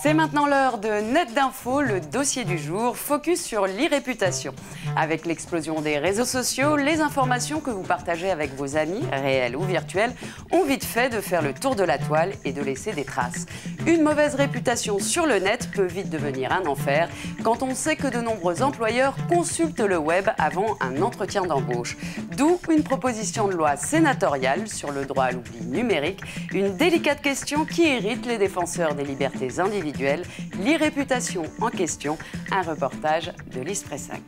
C'est maintenant l'heure de Net d'Info, le dossier du jour, focus sur l'e-réputation. Avec l'explosion des réseaux sociaux, les informations que vous partagez avec vos amis, réels ou virtuels, ont vite fait de faire le tour de la toile et de laisser des traces. Une mauvaise réputation sur le net peut vite devenir un enfer quand on sait que de nombreux employeurs consultent le web avant un entretien d'embauche. D'où une proposition de loi sénatoriale sur le droit à l'oubli numérique, une délicate question qui irrite les défenseurs des libertés individuelles, l'e-réputation en question, un reportage de Lise Pressac.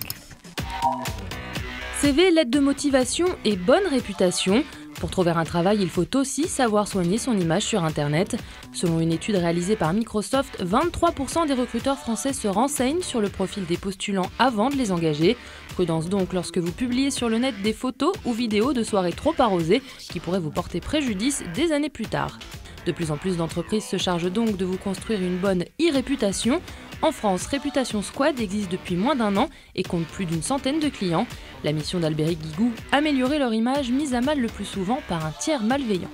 CV, lettre de motivation et bonne réputation. Pour trouver un travail, il faut aussi savoir soigner son image sur Internet. Selon une étude réalisée par Microsoft, 23% des recruteurs français se renseignent sur le profil des postulants avant de les engager. Prudence donc lorsque vous publiez sur le net des photos ou vidéos de soirées trop arrosées qui pourraient vous porter préjudice des années plus tard. De plus en plus d'entreprises se chargent donc de vous construire une bonne e-réputation. En France, Réputation Squad existe depuis moins d'un an et compte plus d'une centaine de clients. La mission d'Albéric Guigou, améliorer leur image mise à mal le plus souvent par un tiers malveillant.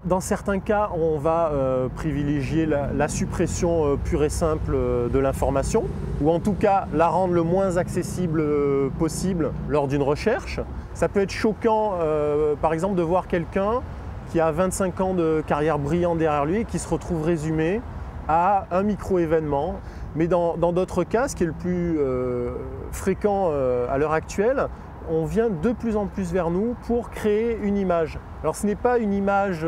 Dans certains cas, on va privilégier la suppression pure et simple de l'information, ou en tout cas la rendre le moins accessible possible lors d'une recherche. Ça peut être choquant, par exemple, de voir quelqu'un qui a 25 ans de carrière brillante derrière lui et qui se retrouve résumé à un micro-événement. Mais dans d'autres cas, ce qui est le plus fréquent à l'heure actuelle, on vient de plus en plus vers nous pour créer une image. Alors ce n'est pas une image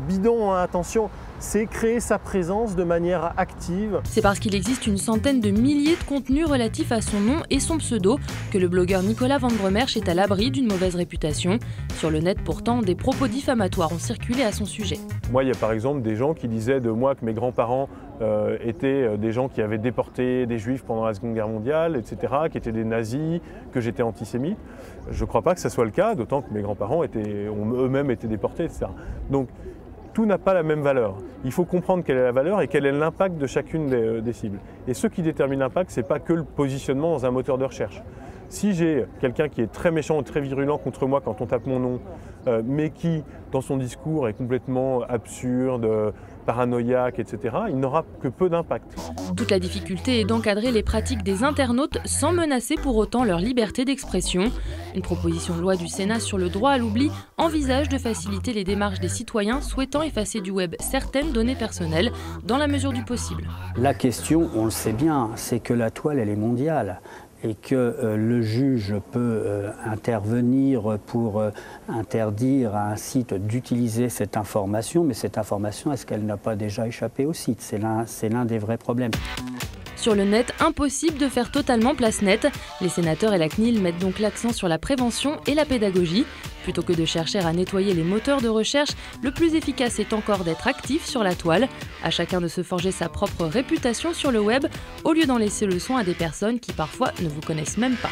bidon, hein, attention, c'est créer sa présence de manière active. C'est parce qu'il existe une centaine de milliers de contenus relatifs à son nom et son pseudo que le blogueur Nicolas Van Bremersch est à l'abri d'une mauvaise réputation. Sur le net pourtant, des propos diffamatoires ont circulé à son sujet. Moi, il y a par exemple des gens qui disaient de moi que mes grands-parents étaient des gens qui avaient déporté des juifs pendant la Seconde Guerre mondiale, etc., qui étaient des nazis, que j'étais antisémite. Je ne crois pas que ça soit le cas, d'autant que mes grands-parents ont eux-mêmes été déportés, etc. Donc, tout n'a pas la même valeur. Il faut comprendre quelle est la valeur et quel est l'impact de chacune des cibles. Et ce qui détermine l'impact, ce n'est pas que le positionnement dans un moteur de recherche. Si j'ai quelqu'un qui est très méchant ou très virulent contre moi quand on tape mon nom, mais qui, dans son discours, est complètement absurde, paranoïaque, etc., il n'aura que peu d'impact. Toute la difficulté est d'encadrer les pratiques des internautes sans menacer pour autant leur liberté d'expression. Une proposition de loi du Sénat sur le droit à l'oubli envisage de faciliter les démarches des citoyens souhaitant effacer du web certaines données personnelles dans la mesure du possible. La question, on le sait bien, c'est que la toile, elle est mondiale. Et que le juge peut intervenir pour interdire à un site d'utiliser cette information, mais cette information, est-ce qu'elle n'a pas déjà échappé au site? C'est l'un des vrais problèmes. Sur le net, impossible de faire totalement place nette. Les sénateurs et la CNIL mettent donc l'accent sur la prévention et la pédagogie. Plutôt que de chercher à nettoyer les moteurs de recherche, le plus efficace est encore d'être actif sur la toile. À chacun de se forger sa propre réputation sur le web, au lieu d'en laisser le soin à des personnes qui parfois ne vous connaissent même pas.